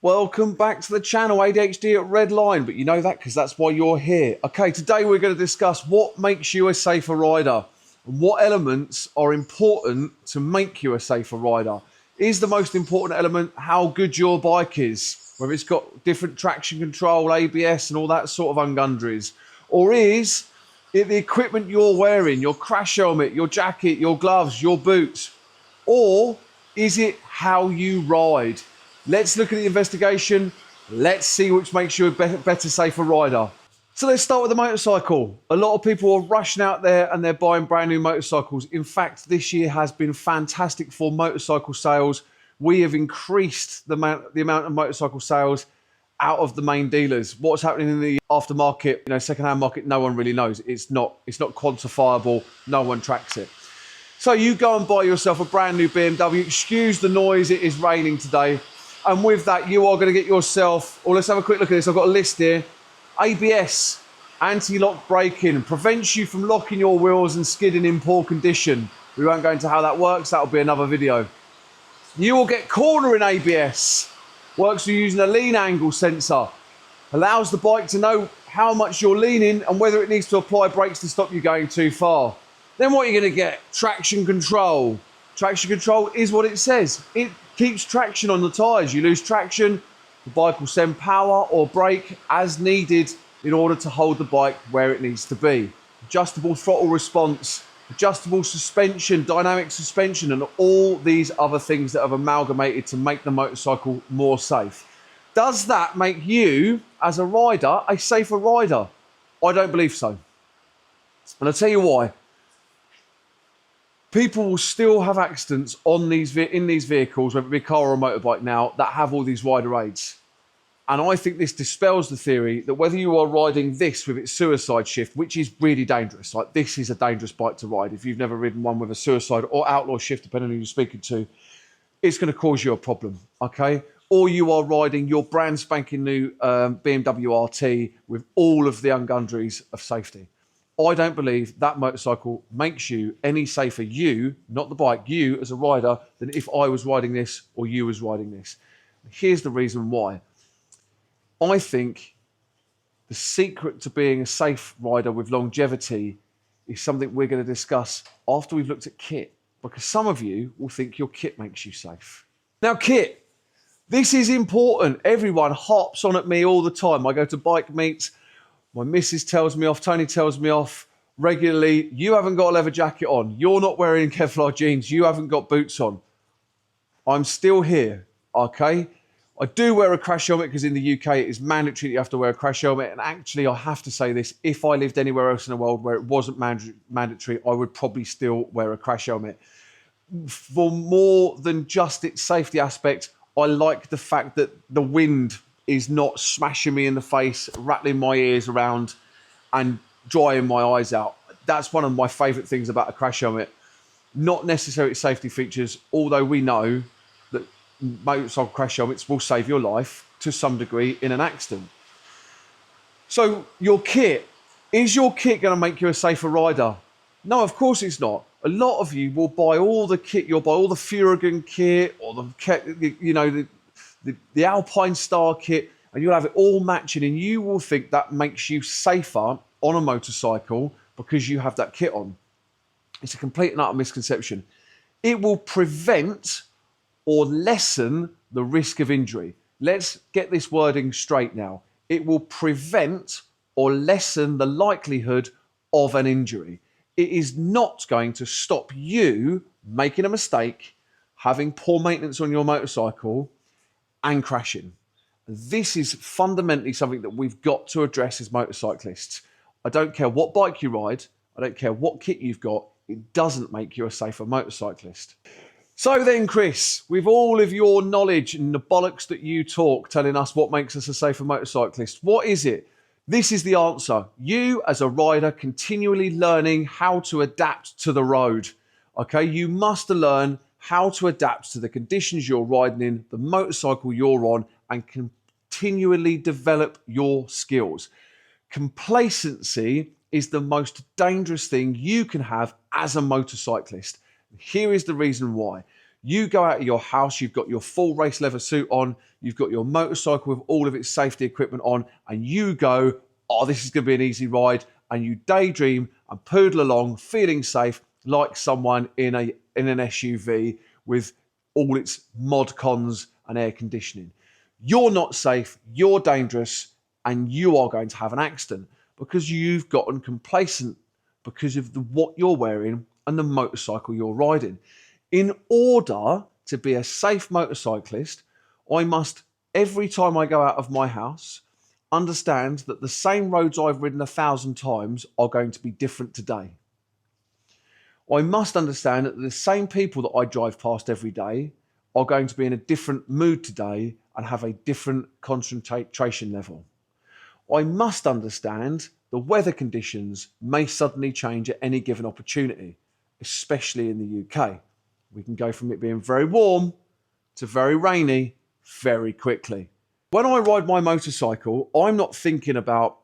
Welcome back to the channel, ADHD at Redline, but you know that because that's why you're here. Okay, today we're going to discuss what makes you a safer rider and what elements are important to make you a safer rider. Is the most important element how good your bike is, whether it's got different traction control, ABS and all that sort of ungundries? Or is it the equipment you're wearing, your crash helmet, your jacket, your gloves, your boots? Or is it how you ride? Let's look at the investigation. Let's see which makes you a better, safer rider. So let's start with the motorcycle. A lot of people are rushing out there and they're buying brand new motorcycles. In fact, this year has been fantastic for motorcycle sales. We have increased the amount of motorcycle sales out of the main dealers. What's happening in the aftermarket, second-hand market, no one really knows. It's not quantifiable. No one tracks it. So you go and buy yourself a brand new BMW. Excuse the noise, it is raining today. And with that, you are going to get yourself, let's have a quick look at this. I've got a list here. ABS, anti-lock braking, prevents you from locking your wheels and skidding in poor condition. We won't go into how that works. That'll be another video. You will get cornering ABS. Works with using a lean angle sensor. Allows the bike to know how much you're leaning and whether it needs to apply brakes to stop you going too far. Then what are you going to get? Traction control. Traction control is what it says. It keeps traction on the tyres. You lose traction, the bike will send power or brake as needed in order to hold the bike where it needs to be. Adjustable throttle response, adjustable suspension, dynamic suspension, and all these other things that have amalgamated to make the motorcycle more safe. Does that make you, as a rider, a safer rider? I don't believe so. And I'll tell you why. People will still have accidents in these vehicles, whether it be a car or a motorbike now, that have all these rider aids. And I think this dispels the theory that whether you are riding this with its suicide shift, which is really dangerous, like this is a dangerous bike to ride. If you've never ridden one with a suicide or outlaw shift, depending on who you're speaking to, it's going to cause you a problem, okay? Or you are riding your brand spanking new BMW RT with all of the ungundries of safety. I don't believe that motorcycle makes you any safer, you, not the bike, you as a rider, than if I was riding this or you was riding this. Here's the reason why. I think the secret to being a safe rider with longevity is something we're going to discuss after we've looked at kit, because some of you will think your kit makes you safe. Now, kit, this is important. Everyone harps on at me all the time. I go to bike meets. My missus tells me off, Tony tells me off regularly, you haven't got a leather jacket on, you're not wearing Kevlar jeans, you haven't got boots on. I'm still here, okay? I do wear a crash helmet because in the UK it is mandatory that you have to wear a crash helmet. And actually, I have to say this, if I lived anywhere else in the world where it wasn't mandatory, I would probably still wear a crash helmet. For more than just its safety aspect, I like the fact that the wind is not smashing me in the face, rattling my ears around and drying my eyes out. That's one of my favourite things about a crash helmet. Not necessarily safety features, although we know that motorcycle crash helmets will save your life to some degree in an accident. So your kit, is your kit going to make you a safer rider? No, of course it's not. A lot of you will buy all the kit, you'll buy all the Thurigan kit or the Alpine Star kit, and you'll have it all matching, and you will think that makes you safer on a motorcycle because you have that kit on. It's a complete and utter misconception. It will prevent or lessen the risk of injury. Let's get this wording straight now. It will prevent or lessen the likelihood of an injury. It is not going to stop you making a mistake, having poor maintenance on your motorcycle, and crashing. This is fundamentally something that we've got to address as motorcyclists. I don't care what bike you ride, I don't care what kit you've got, it doesn't make you a safer motorcyclist. So then, Chris, with all of your knowledge and the bollocks that you talk, telling us what makes us a safer motorcyclist, what is it? This is the answer. You as a rider continually learning how to adapt to the road. Okay, you must learn how to adapt to the conditions you're riding in, the motorcycle you're on, and continually develop your skills. Complacency is the most dangerous thing you can have as a motorcyclist. Here is the reason why. You go out of your house, you've got your full race leather suit on, you've got your motorcycle with all of its safety equipment on, and you go, oh, this is going to be an easy ride, and you daydream and poodle along feeling safe like someone in an SUV with all its mod cons and air conditioning. You're not safe, you're dangerous, and you are going to have an accident because you've gotten complacent because of what you're wearing and the motorcycle you're riding. In order to be a safe motorcyclist, I must, every time I go out of my house, understand that the same roads I've ridden 1,000 times are going to be different today. I must understand that the same people that I drive past every day are going to be in a different mood today and have a different concentration level. I must understand the weather conditions may suddenly change at any given opportunity, especially in the UK. We can go from it being very warm to very rainy very quickly. When I ride my motorcycle, I'm not thinking about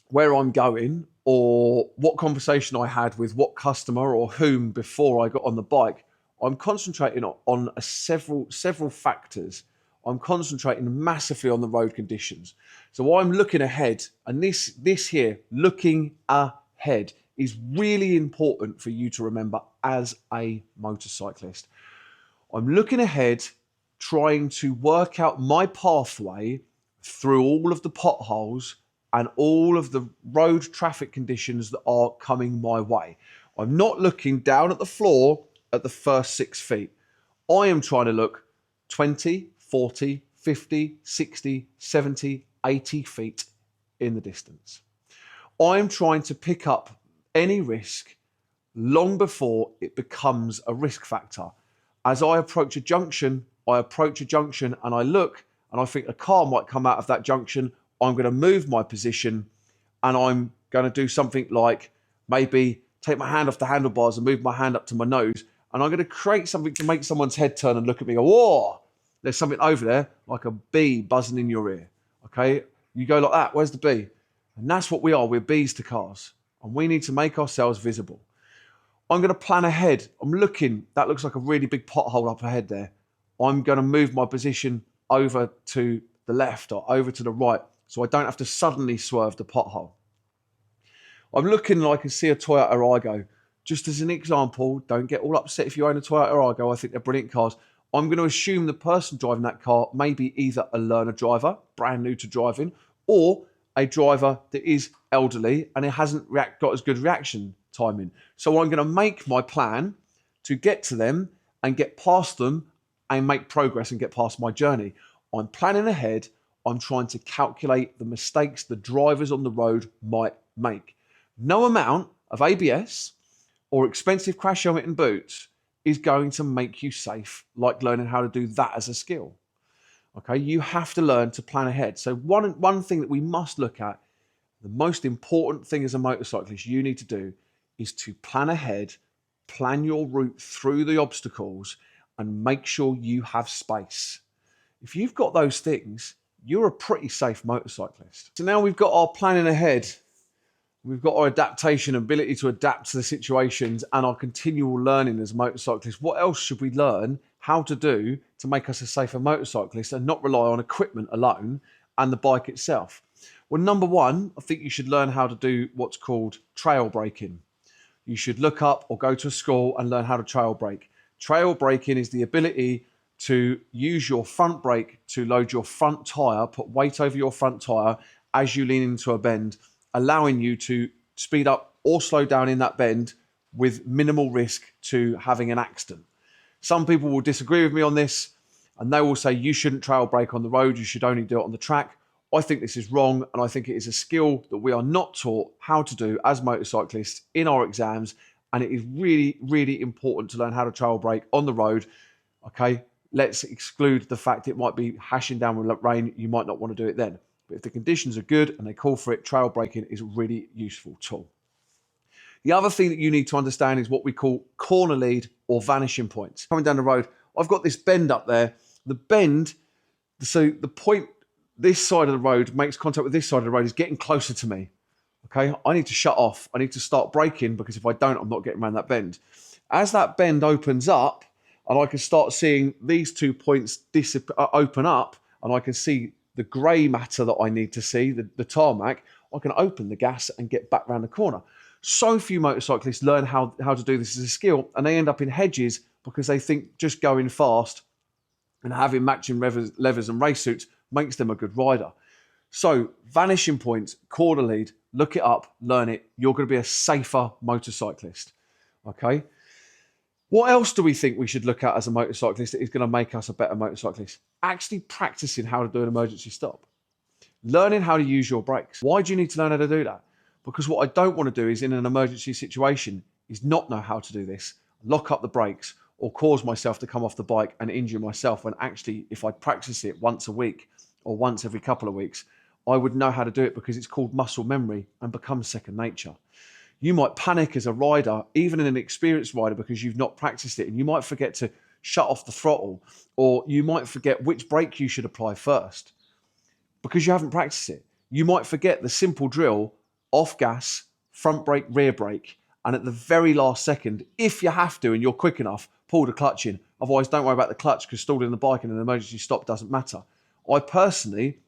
where I'm going or what conversation I had with what customer or whom before I got on the bike. I'm concentrating on several factors. I'm concentrating massively on the road conditions. So I'm looking ahead, and this here, looking ahead, is really important for you to remember as a motorcyclist. I'm looking ahead, trying to work out my pathway through all of the potholes and all of the road traffic conditions that are coming my way. I'm not looking down at the floor at the first 6 feet. I am trying to look 20, 40, 50, 60, 70, 80 feet in the distance. I'm trying to pick up any risk long before it becomes a risk factor. As I approach a junction and I look and I think a car might come out of that junction. I'm going to move my position and I'm going to do something like maybe take my hand off the handlebars and move my hand up to my nose. And I'm going to create something to make someone's head turn and look at me and go, whoa, there's something over there, like a bee buzzing in your ear. Okay, you go like that, where's the bee? And that's what we are, we're bees to cars. And we need to make ourselves visible. I'm going to plan ahead. I'm looking, that looks like a really big pothole up ahead there. I'm going to move my position over to the left or over to the right so I don't have to suddenly swerve the pothole. I'm looking and I can see a Toyota Aygo. Just as an example, don't get all upset if you own a Toyota Aygo. I think they're brilliant cars. I'm going to assume the person driving that car may be either a learner driver, brand new to driving, or a driver that is elderly and it hasn't got as good reaction timing. So I'm going to make my plan to get to them and get past them and make progress and get past my journey. I'm planning ahead. I'm trying to calculate the mistakes the drivers on the road might make. No amount of ABS or expensive crash helmet and boots is going to make you safe, like learning how to do that as a skill. Okay, you have to learn to plan ahead. So one thing that we must look at, the most important thing as a motorcyclist you need to do is to plan ahead, plan your route through the obstacles and make sure you have space. If you've got those things, you're a pretty safe motorcyclist. So now we've got our planning ahead. We've got our adaptation, ability to adapt to the situations and our continual learning as motorcyclists. What else should we learn how to do to make us a safer motorcyclist and not rely on equipment alone and the bike itself? Well, number one, I think you should learn how to do what's called trail braking. You should look up or go to a school and learn how to trail brake. Trail braking is the ability to use your front brake to load your front tyre, put weight over your front tyre as you lean into a bend, allowing you to speed up or slow down in that bend with minimal risk to having an accident. Some people will disagree with me on this and they will say you shouldn't trail brake on the road, you should only do it on the track. I think this is wrong and I think it is a skill that we are not taught how to do as motorcyclists in our exams, and it is really, really important to learn how to trail brake on the road. Okay, let's exclude the fact it might be hashing down with rain, you might not want to do it then. But if the conditions are good and they call for it, trail braking is a really useful tool. The other thing that you need to understand is what we call corner lead or vanishing points. Coming down the road, I've got this bend up there. The bend, so the point this side of the road makes contact with this side of the road is getting closer to me. Okay, I need to shut off. I need to start braking because if I don't, I'm not getting around that bend. As that bend opens up and I can start seeing these 2 points open up, and I can see the grey matter that I need to see, the tarmac. I can open the gas and get back round the corner. So few motorcyclists learn how to do this as a skill, and they end up in hedges because they think just going fast and having matching levers and race suits makes them a good rider. So vanishing points, corner lead, look it up, learn it. You're going to be a safer motorcyclist. Okay. What else do we think we should look at as a motorcyclist that is going to make us a better motorcyclist? Actually practicing how to do an emergency stop. Learning how to use your brakes. Why do you need to learn how to do that? Because what I don't want to do is in an emergency situation is not know how to do this, lock up the brakes, or cause myself to come off the bike and injure myself, when actually if I practice it once a week or once every couple of weeks, I would know how to do it because it's called muscle memory and becomes second nature. You might panic as a rider, even an experienced rider, because you've not practiced it, and you might forget to shut off the throttle, or you might forget which brake you should apply first because you haven't practiced it. You might forget the simple drill: off gas, front brake, rear brake, and at the very last second, if you have to and you're quick enough, pull the clutch in. Otherwise, don't worry about the clutch, because stalling the bike in an emergency stop doesn't matter. I personally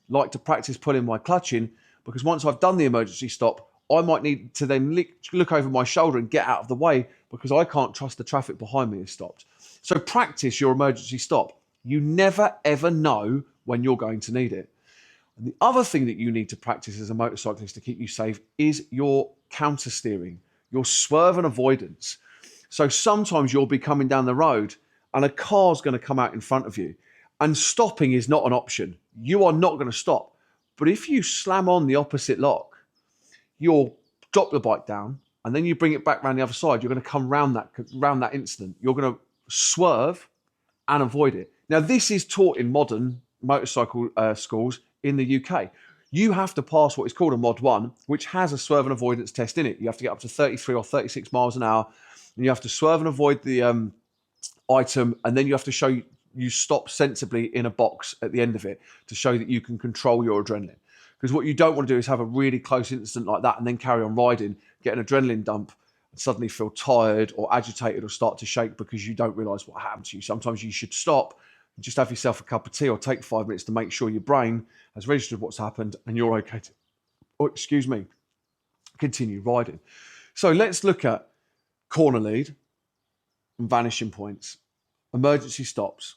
like to practice pulling my clutch in, because once I've done the emergency stop, I might need to then look over my shoulder and get out of the way, because I can't trust the traffic behind me is stopped. So practice your emergency stop. You never ever know when you're going to need it. And the other thing that you need to practice as a motorcyclist to keep you safe is your counter steering, your swerve and avoidance. So sometimes you'll be coming down the road and a car's going to come out in front of you, and stopping is not an option. You are not going to stop. But if you slam on the opposite lock, you'll drop the bike down, and then you bring it back around the other side. You're going to come round that incident. You're going to swerve and avoid it. Now, this is taught in modern motorcycle schools in the UK. You have to pass what is called a Mod 1, which has a swerve and avoidance test in it. You have to get up to 33 or 36 miles an hour, and you have to swerve and avoid the item, and then you have to show you stop sensibly in a box at the end of it to show that you can control your adrenaline. Because what you don't want to do is have a really close incident like that and then carry on riding, get an adrenaline dump, and suddenly feel tired or agitated or start to shake because you don't realise what happened to you. Sometimes you should stop and just have yourself a cup of tea, or take 5 minutes to make sure your brain has registered what's happened and you're okay to, continue riding. So let's look at corner lead and vanishing points, emergency stops,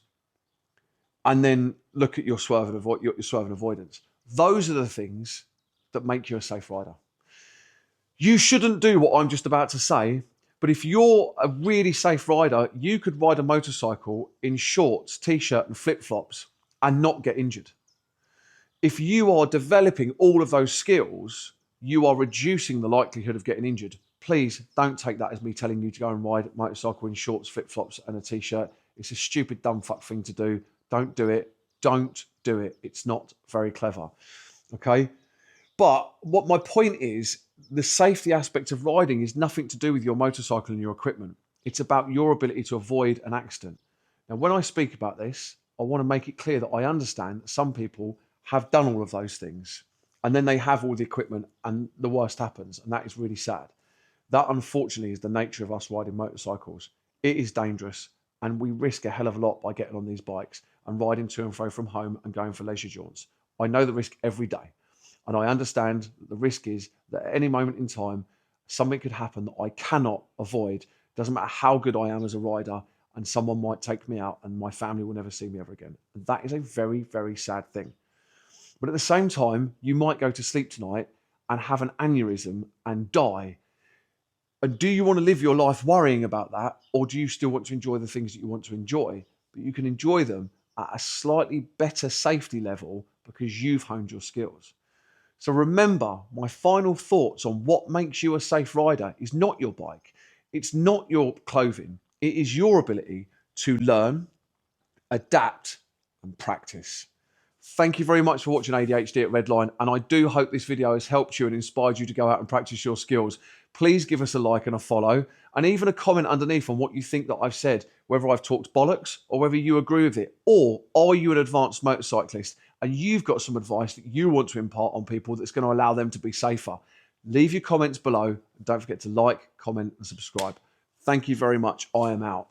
and then look at your swerve and avoidance. Those are the things that make you a safe rider. You shouldn't do what I'm just about to say, but if you're a really safe rider, you could ride a motorcycle in shorts, t-shirt and flip-flops and not get injured. If you are developing all of those skills, you are reducing the likelihood of getting injured. Please don't take that as me telling you to go and ride a motorcycle in shorts, flip-flops and a t-shirt. It's a stupid, dumb fuck thing to do. Don't do it. Don't do it. It's not very clever. Okay? But what my point is, the safety aspect of riding is nothing to do with your motorcycle and your equipment. It's about your ability to avoid an accident. Now, when I speak about this, I want to make it clear that I understand that some people have done all of those things and then they have all the equipment and the worst happens, and that is really sad. That, unfortunately, is the nature of us riding motorcycles. It is dangerous, and we risk a hell of a lot by getting on these bikes and riding to and fro from home and going for leisure jaunts. I know the risk every day, and I understand that the risk is that at any moment in time, something could happen that I cannot avoid. Doesn't matter how good I am as a rider, and someone might take me out and my family will never see me ever again. And that is a very, very sad thing. But at the same time, you might go to sleep tonight and have an aneurysm and die. And do you want to live your life worrying about that, or do you still want to enjoy the things that you want to enjoy? But you can enjoy them at a slightly better safety level because you've honed your skills. So remember, my final thoughts on what makes you a safe rider is not your bike. It's not your clothing. It is your ability to learn, adapt, and practice. Thank you very much for watching ADHD at Redline, and I do hope this video has helped you and inspired you to go out and practice your skills. Please give us a like and a follow, and even a comment underneath on what you think that I've said, whether I've talked bollocks or whether you agree with it, or are you an advanced motorcyclist and you've got some advice that you want to impart on people that's going to allow them to be safer. Leave your comments below, and don't forget to like, comment and subscribe. Thank you very much. I am out.